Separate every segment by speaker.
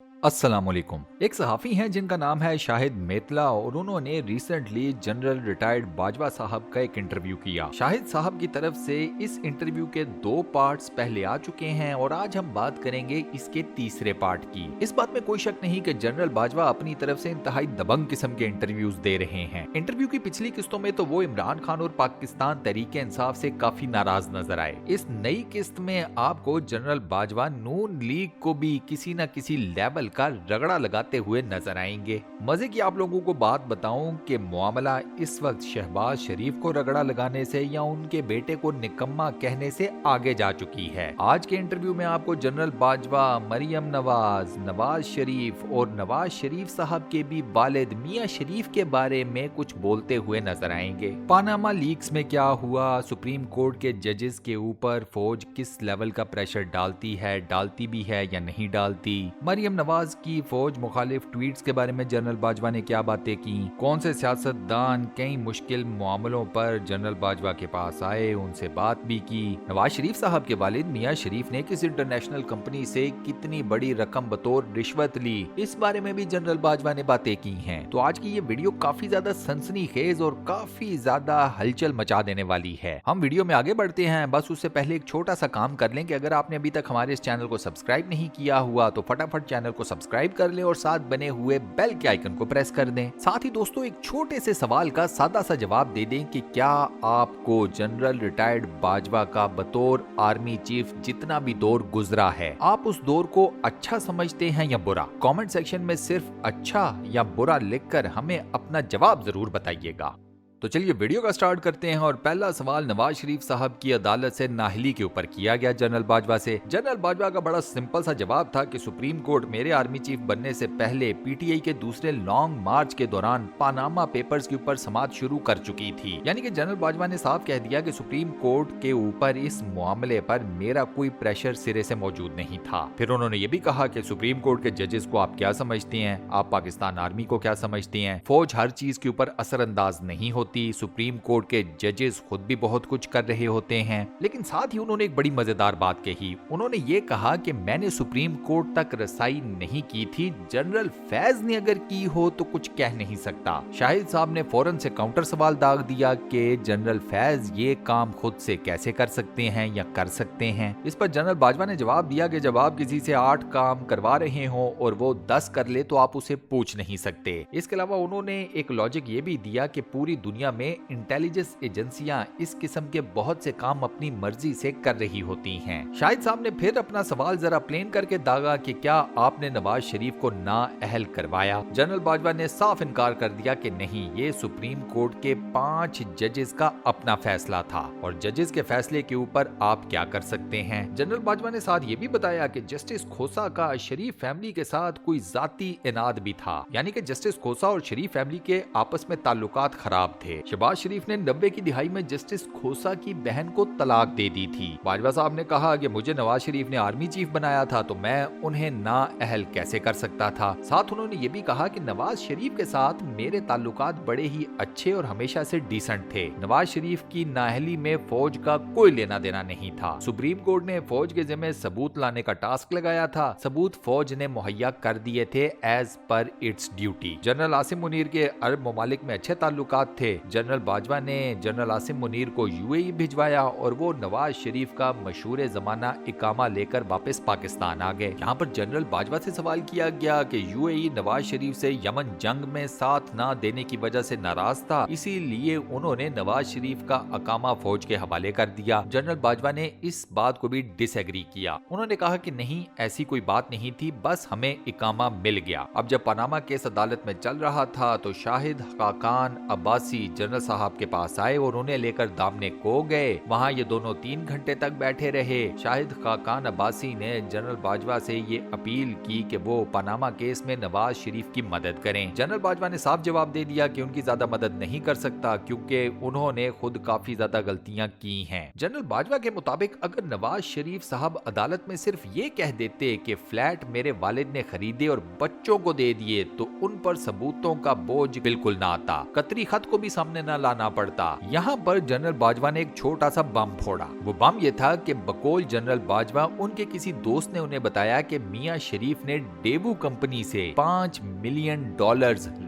Speaker 1: अस्सलामुअलैकुम। एक सहाफ़ी हैं जिनका नाम है शाहिद मेतला और उन्होंने रिसेंटली जनरल रिटायर्ड बाजवा साहब का एक इंटरव्यू किया। शाहिद साहब की तरफ से इस इंटरव्यू के 2 पार्ट्स पहले आ चुके हैं और आज हम बात करेंगे इसके तीसरे पार्ट की। इस बात में कोई शक नहीं कि जनरल बाजवा अपनी तरफ से इंतहाई दबंग किस्म के इंटरव्यूज दे रहे हैं। इंटरव्यू की पिछली किस्तों में तो वो इमरान खान और पाकिस्तान तहरीके इंसाफ से काफी नाराज नजर आए। इस नई किस्त में आपको जनरल बाजवा नून लीग को भी किसी न किसी लेवल का रगड़ा लगाते हुए नजर आएंगे। मजे की आप लोगों को बात बताऊं कि मामला इस वक्त शहबाज शरीफ को रगड़ा लगाने से या उनके बेटे को निकम्मा कहने से आगे जा चुकी है। आज के इंटरव्यू में आपको जनरल बाजवा, मरियम नवाज, नवाज शरीफ और नवाज शरीफ साहब के भी वालिद मियां शरीफ के बारे में कुछ बोलते हुए नजर आएंगे। पानामा लीक्स में क्या हुआ, सुप्रीम कोर्ट के जजेस के ऊपर फौज किस लेवल का प्रेशर डालती भी है या नहीं डालती, मरियम नवाज की फौज मुखालिफ ट्वीट्स के बारे में जनरल बाजवा ने क्या बातें की, कौन से सियासतदान कई मुश्किल मामलों पर जनरल बाजवा के पास आए, उनसे बात भी की, नवाज शरीफ साहब के वालिद मियां शरीफ ने किस इंटरनेशनल कंपनी से कितनी बड़ी रकम बतौर रिश्वत ली, इस बारे में भी जनरल बाजवा ने बातें की हैं। तो आज की ये वीडियो काफी ज्यादा सनसनीखेज और काफी ज्यादा हलचल मचा देने वाली है। हम वीडियो में आगे बढ़ते हैं, बस उससे पहले एक छोटा सा काम कर लें कि अगर आपने अभी तक हमारे इस चैनल को सब्सक्राइब नहीं किया हुआ तो फटाफट चैनल को सब्सक्राइब कर लें और साथ बने हुए बेल के आइकन को प्रेस कर दें। साथ ही दोस्तों एक छोटे से सवाल का सादा सा जवाब दे दें कि क्या आपको जनरल रिटायर्ड बाजवा का बतौर आर्मी चीफ जितना भी दौर गुजरा है, आप उस दौर को अच्छा समझते हैं या बुरा? कमेंट सेक्शन में सिर्फ अच्छा या बुरा लिखकर हमें अपना जवाब जरूर बताइएगा। तो चलिए वीडियो का स्टार्ट करते हैं और पहला सवाल नवाज शरीफ साहब की अदालत से नाअहली के ऊपर किया गया जनरल बाजवा से। जनरल बाजवा का बड़ा सिंपल सा जवाब था कि सुप्रीम कोर्ट मेरे आर्मी चीफ बनने से पहले पीटीआई के दूसरे लॉन्ग मार्च के दौरान पानामा पेपर्स के ऊपर समाअत शुरू कर चुकी थी। यानी कि जनरल बाजवा ने साफ कह दिया कि सुप्रीम कोर्ट के ऊपर इस मामले पर मेरा कोई प्रेशर सिरे से मौजूद नहीं था। फिर उन्होंने ये भी कहा कि सुप्रीम कोर्ट के जजेस को आप क्या समझते हैं, आप पाकिस्तान आर्मी को क्या समझते हैं, फौज हर चीज के ऊपर असरअंदाज नहीं होती, सुप्रीम कोर्ट के जजेस खुद भी बहुत कुछ कर रहे होते हैं। लेकिन साथ ही उन्होंने एक बड़ी मजेदार बात कही। उन्होंने ये कहा कि मैंने सुप्रीम कोर्ट तक रसाई नहीं की थी, जनरल फैज ने अगर की हो तो कुछ कह नहीं सकता। शाहिद साहब ने फौरन से काउंटर सवाल दाग दिया कि जनरल फैज ये काम खुद से कैसे कर सकते हैं या कर सकते हैं। इस पर जनरल बाजवा ने जवाब दिया कि जब आप किसी से 8 काम करवा रहे हो और वो 10 कर ले तो आप उसे पूछ नहीं सकते। इसके अलावा उन्होंने एक लॉजिक ये भी दिया कि पूरी दुनिया में इंटेलिजेंस एजेंसियां इस किस्म के बहुत से काम अपनी मर्जी से कर रही होती हैं। शाहिद साहब ने फिर अपना सवाल जरा प्लेन करके दागा कि क्या आपने नवाज शरीफ को नाअहल करवाया? जनरल बाजवा ने साफ इनकार कर दिया कि नहीं, ये सुप्रीम कोर्ट के 5 जजेस का अपना फैसला था और जजेस के फैसले के ऊपर आप क्या कर सकते हैं। जनरल बाजवा ने साथ ये भी बताया कि जस्टिस खोसा का शरीफ फैमिली के साथ कोई जाती इनाद भी था, यानी कि जस्टिस खोसा और शरीफ फैमिली के आपस में ताल्लुकात खराब थे। शहबाज शरीफ ने 90 की दिहाई में जस्टिस खोसा की बहन को तलाक दे दी थी। बाजवा साहब ने कहा कि मुझे नवाज शरीफ ने आर्मी चीफ बनाया था तो मैं उन्हें नाअहल कैसे कर सकता था। साथ उन्होंने ये भी कहा कि नवाज शरीफ के साथ मेरे ताल्लुकात बड़े ही अच्छे और हमेशा से डिसेंट थे। नवाज शरीफ की नाअहली में फौज का कोई लेना देना नहीं था। सुप्रीम कोर्ट ने फौज के जिम्मे सबूत लाने का टास्क लगाया था, सबूत फौज ने मुहैया कर दिए थे as per its duty. General Asim Munir के अरब ममालिक में अच्छे ताल्लुकात थे। जनरल बाजवा ने जनरल आसिम मुनीर को यूएई भिजवाया और वो नवाज शरीफ का मशहूर जमाना इकामा लेकर वापस पाकिस्तान आ गए। यहाँ पर जनरल बाजवा से सवाल किया गया कि यूएई नवाज शरीफ से यमन जंग में साथ ना देने की वजह से नाराज था, इसीलिए उन्होंने नवाज शरीफ का अकामा फौज के हवाले कर दिया। जनरल बाजवा ने इस बात को भी डिसएग्री किया। उन्होंने कहा कि नहीं, ऐसी कोई बात नहीं थी, बस हमें इकामा मिल गया। अब जब पनामा केस अदालत में चल रहा था तो शाहिद खाकान अब्बासी जनरल साहब के पास आए और उन्हें लेकर दामने को गए। वहाँ ये दोनों 3 घंटे तक बैठे रहे। शाहिद खाकान अब्बासी ने जनरल बाजवा से ये अपील की कि वो पनामा केस में नवाज शरीफ की मदद करें। जनरल बाजवा ने साफ जवाब दे दिया कि उनकी ज्यादा मदद नहीं कर सकता क्योंकि उन्होंने खुद काफी ज्यादा गलतियां की हैं। जनरल बाजवा के मुताबिक अगर नवाज शरीफ साहब अदालत में सिर्फ ये कह देते कि फ्लैट मेरे वालिद ने खरीदे और बच्चों को दे दिए तो उन पर सबूतों का बोझ बिल्कुल ना आता। कतरी खत को भी सामने न लाना पड़ता। यहाँ पर जनरल बाजवा ने एक छोटा सा बम फोड़ा। वो बम ये था कि बकौल जनरल बाजवा उनके किसी दोस्त ने उन्हें बताया कि मियां शरीफ ने डेवू कंपनी से $5 मिलियन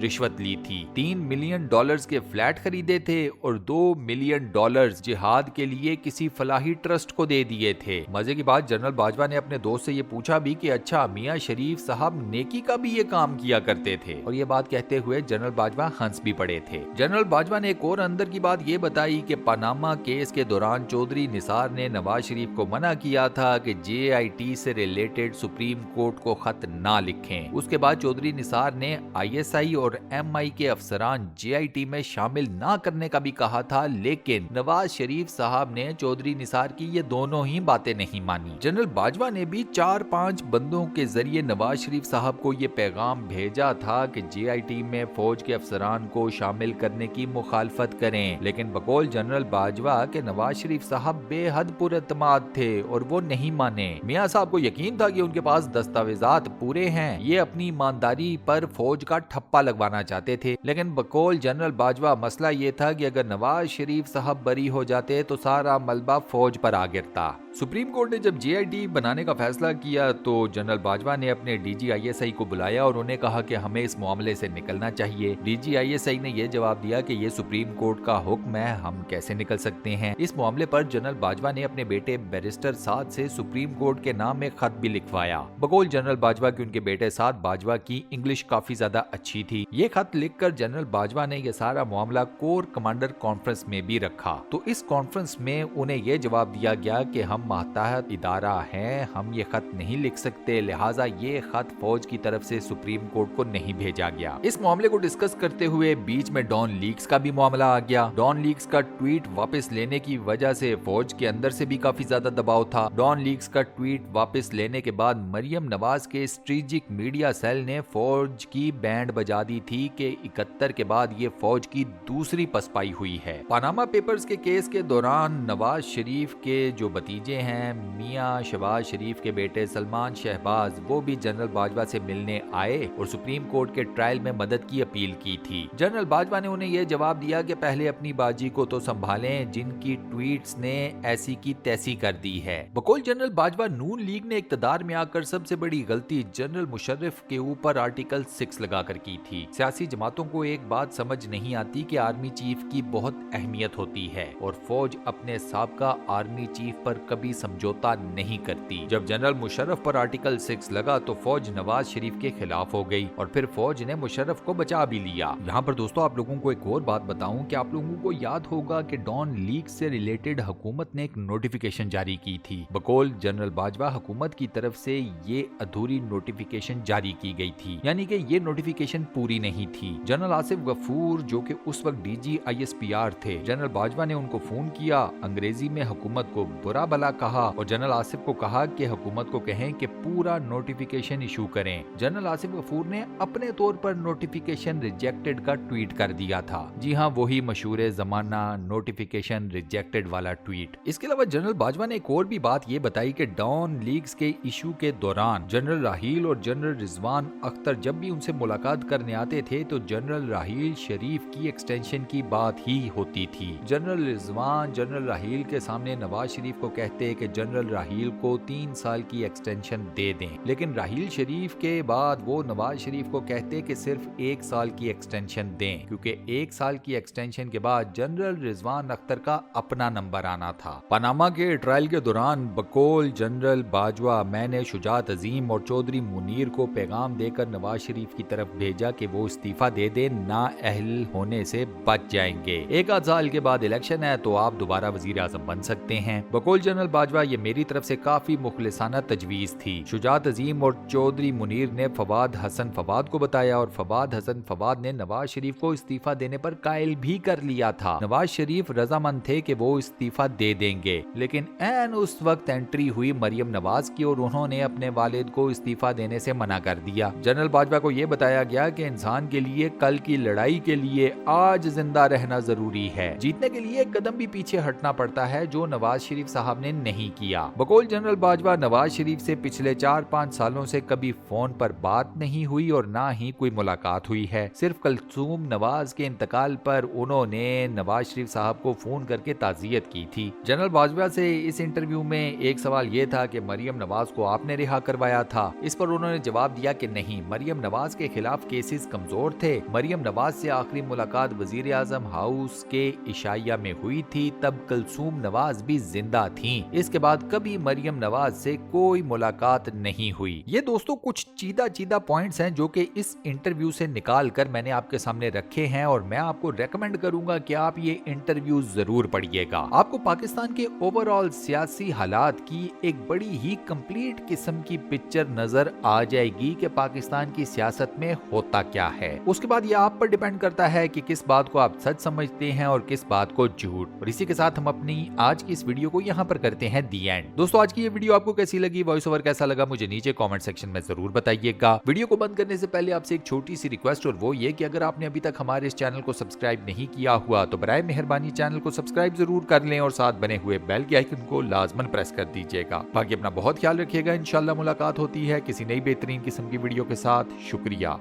Speaker 1: रिश्वत ली थी, $3 मिलियन के फ्लैट खरीदे थे और $2 मिलियन जिहाद के लिए किसी फलाही ट्रस्ट को दे दिए थे। मजे की बात, जनरल बाजवा ने अपने दोस्त से ये पूछा भी कि अच्छा मियां शरीफ साहब नेकी का भी ये काम किया करते थे, और ये बात कहते हुए जनरल बाजवा हंस भी पड़े थे। जनरल बाजवा ने एक और अंदर की बात ये बताई कि पनामा केस के दौरान चौधरी निसार ने नवाज शरीफ को मना किया था कि JIT से रिलेटेड सुप्रीम कोर्ट को खत ना लिखें। उसके बाद चौधरी निसार ने ISI और MI के अफसरान JIT में शामिल ना करने का भी कहा था, लेकिन नवाज शरीफ साहब ने चौधरी निसार की ये दोनों ही बातें नहीं मानी। जनरल बाजवा ने भी 4-5 बंदों के जरिए नवाज शरीफ साहब को ये पैगाम भेजा था कि JIT में फौज के अफसरान को शामिल करने की मुखालफत करें, लेकिन बकौल जनरल बाजवा के नवाज शरीफ साहब बेहद पुरअतमाद थे और वो नहीं माने। मियां साहब को यकीन था कि उनके पास दस्तावेजात पूरे हैं, ये अपनी ईमानदारी पर फौज का ठप्पा लगवाना चाहते थे, लेकिन बकौल जनरल बाजवा मसला ये था कि अगर नवाज शरीफ साहब बरी हो जाते तो सारा मलबा फौज पर आ गिरता। सुप्रीम कोर्ट ने जब JIT बनाने का फैसला किया तो जनरल बाजवा ने अपने DG ISI को बुलाया और उन्हें कहा कि हमें इस मामले से निकलना चाहिए। DG ISI ने यह जवाब दिया कि ये सुप्रीम कोर्ट का हुक्म है, हम कैसे निकल सकते हैं। इस मामले पर जनरल बाजवा ने अपने बेटे बैरिस्टर साद से सुप्रीम कोर्ट के नाम में खत भी लिखवाया। बकौल जनरल बाजवा की उनके बेटे साद बाजवा की इंग्लिश काफी ज्यादा अच्छी थी। ये खत लिखकर जनरल बाजवा ने यह सारा मामला कोर कमांडर कॉन्फ्रेंस में भी रखा। तो इस कॉन्फ्रेंस में उन्हें यह जवाब दिया गया कि हम मातहत इदारा हैं, हम ये खत नहीं लिख सकते, लिहाजा ये खत फौज की तरफ से सुप्रीम कोर्ट को नहीं भेजा गया। इस मामले को डिस्कस करते हुए बीच में डॉन लीक्स का भी मामला आ गया। डॉन लीक्स का ट्वीट वापस लेने की वजह से फौज के अंदर से भी काफी ज्यादा दबाव था। डॉन लीक्स का ट्वीट वापस लेने के बाद मरियम नवाज के स्ट्रेटेजिक मीडिया सेल ने फौज की बैंड बजा दी थी कि 71 के बाद ये फौज की दूसरी पसपाई हुई है। पनामा पेपर्स के केस के दौरान नवाज शरीफ के जो भतीजे हैं मियां शहबाज शरीफ के बेटे सलमान शहबाज, वो भी जनरल बाजवा से मिलने आए और सुप्रीम कोर्ट के ट्रायल में मदद की अपील की थी। जनरल बाजवा ने उन्हें यह जवाब दिया कि पहले अपनी बाजी को तो संभालें, जिनकी ट्वीट्स ने ऐसी की तैसी कर दी है। बकौल जनरल बाजवा, नून लीग ने इक्तदार में आकर सबसे बड़ी गलती जनरल मुशर्रफ के ऊपर आर्टिकल 6 लगाकर की थी। सियासी जमातों को एक बात समझ नहीं आती कि आर्मी चीफ की बहुत अहमियत होती है और फौज अपने साबका आर्मी चीफ पर कभी समझौता नहीं करती। जब जनरल मुशर्रफ पर आर्टिकल 6 लगा तो फौज नवाज शरीफ के खिलाफ हो गई और फिर फौज ने मुशर्रफ को बचा भी लिया। यहाँ पर दोस्तों आप लोगों को एक और बात बताऊं कि आप लोगों को याद होगा कि डॉन लीक से रिलेटेड हुकूमत ने एक नोटिफिकेशन जारी की थी। बकौल जनरल बाजवा, हुकूमत की तरफ से ये अधूरी नोटिफिकेशन जारी की गई थी, यानी कि ये नोटिफिकेशन पूरी नहीं थी। जनरल आसिफ गफूर जो कि उस वक्त DG ISPR थे, जनरल बाजवा ने उनको फोन किया, अंग्रेजी में हुकूमत को बुरा भला कहा और जनरल आसिफ को कहा कि हुकूमत को कहें कि पूरा नोटिफिकेशन इशू करें। जनरल आसिफ गफूर ने अपने तौर पर नोटिफिकेशन रिजेक्टेड का ट्वीट कर दिया था। जी हाँ, वही मशहूर जमाना नोटिफिकेशन रिजेक्टेड वाला ट्वीट। इसके अलावा जनरल बाजवा ने एक और भी बात ये बताई कि डॉन लीक्स के इशू के दौरान जनरल राहील और जनरल रिजवान अख्तर जब भी उनसे मुलाकात करने आते थे तो जनरल राहील शरीफ की एक्सटेंशन की बात ही होती थी। जनरल रिजवान जनरल राहील के सामने नवाज शरीफ को कहते कि जनरल राहील को 3 साल की एक्सटेंशन दे दें, लेकिन राहील शरीफ के बाद वो नवाज शरीफ को कहते कि सिर्फ 1 साल की एक्सटेंशन दें, क्योंकि 1 साल की एक्सटेंशन के बाद जनरल रिजवान अख्तर का अपना नंबर आना था। पनामा के ट्रायल के दौरान बकौल जनरल बाजवा, मैंने शुजात अजीम और चौधरी मुनीर को पैगाम देकर नवाज शरीफ की तरफ भेजा कि वो इस्तीफा दे दे, ना अहल होने से बच जाएंगे। 1 आध साल के बाद इलेक्शन है तो आप दोबारा वजीर आजम बन सकते हैं। बकौल जनरल बाजवा, ये मेरी तरफ से काफी मुखलिसाना तजवीज थी। शुजात अजीम और चौधरी मुनीर ने फवाद हसन फवाद को बताया और फवाद हसन फवाद ने नवाज शरीफ को इस्तीफा देने पर कायल भी कर लिया था। नवाज शरीफ रजामंद थे कि वो इस्तीफा दे देंगे, लेकिन ऐन उस वक्त एंट्री हुई मरियम नवाज की और उन्होंने अपने वालिद को इस्तीफा देने से मना कर दिया। जनरल बाजवा को यह बताया गया कि इंसान के लिए कल की लड़ाई के लिए आज जिंदा रहना जरूरी है। जीतने के लिए एक कदम भी पीछे हटना पड़ता है, जो नवाज शरीफ साहब ने नहीं किया। बकौल जनरल बाजवा, नवाज शरीफ से पिछले 4-5 सालों से कभी फोन पर बात नहीं हुई और ना ही कोई मुलाकात हुई है। सिर्फ कलसूम नवाज के इंतकाल इंतकाल पर उन्होंने नवाज शरीफ साहब को फोन करके ताज़ियत की थी। जनरल बाजवा से इस इंटरव्यू में एक सवाल ये था कि मरियम नवाज को आपने रिहा करवाया था। इस पर उन्होंने जवाब दिया कि नहीं, मरियम नवाज के खिलाफ केसेस कमजोर थे। मरियम नवाज से आखिरी मुलाकात वजीर आजम हाउस के इशाइया में हुई थी, तब कलसूम नवाज भी जिंदा थी। इसके बाद कभी मरियम नवाज से कोई मुलाकात नहीं हुई। ये दोस्तों कुछ चीदा पॉइंट्स हैं जो कि इस इंटरव्यू से निकाल कर मैंने आपके सामने रखे हैं और मैं आपको रेकमेंड करूंगा कि आप ये इंटरव्यू जरूर पढ़िएगा। आपको पाकिस्तान के ओवरऑल सियासी हालात की एक बड़ी ही कंप्लीट किस्म की पिक्चर नजर आ जाएगी कि पाकिस्तान की सियासत में होता क्या है। उसके बाद ये आप पर डिपेंड करता है कि किस बात को आप सच समझते हैं और किस बात को झूठ। और इसी के साथ हम अपनी आज की इस वीडियो को यहाँ पर करते हैं दी एंड। दोस्तों आज की ये वीडियो आपको कैसी लगी, वॉइस ओवर कैसा लगा, मुझे नीचे कमेंट सेक्शन में जरूर बताइएगा। वीडियो को बंद करने से पहले आपसे एक छोटी सी रिक्वेस्ट, और वो ये कि अगर आपने अभी तक हमारे इस चैनल को सब्सक्राइब नहीं किया हुआ तो बराए मेहरबानी चैनल को सब्सक्राइब जरूर कर लें और साथ बने हुए बेल के आइकन को लाजमन प्रेस कर दीजिएगा। बाकी अपना बहुत ख्याल रखिएगा। इंशाल्लाह मुलाकात होती है किसी नई बेहतरीन किस्म की वीडियो के साथ। शुक्रिया।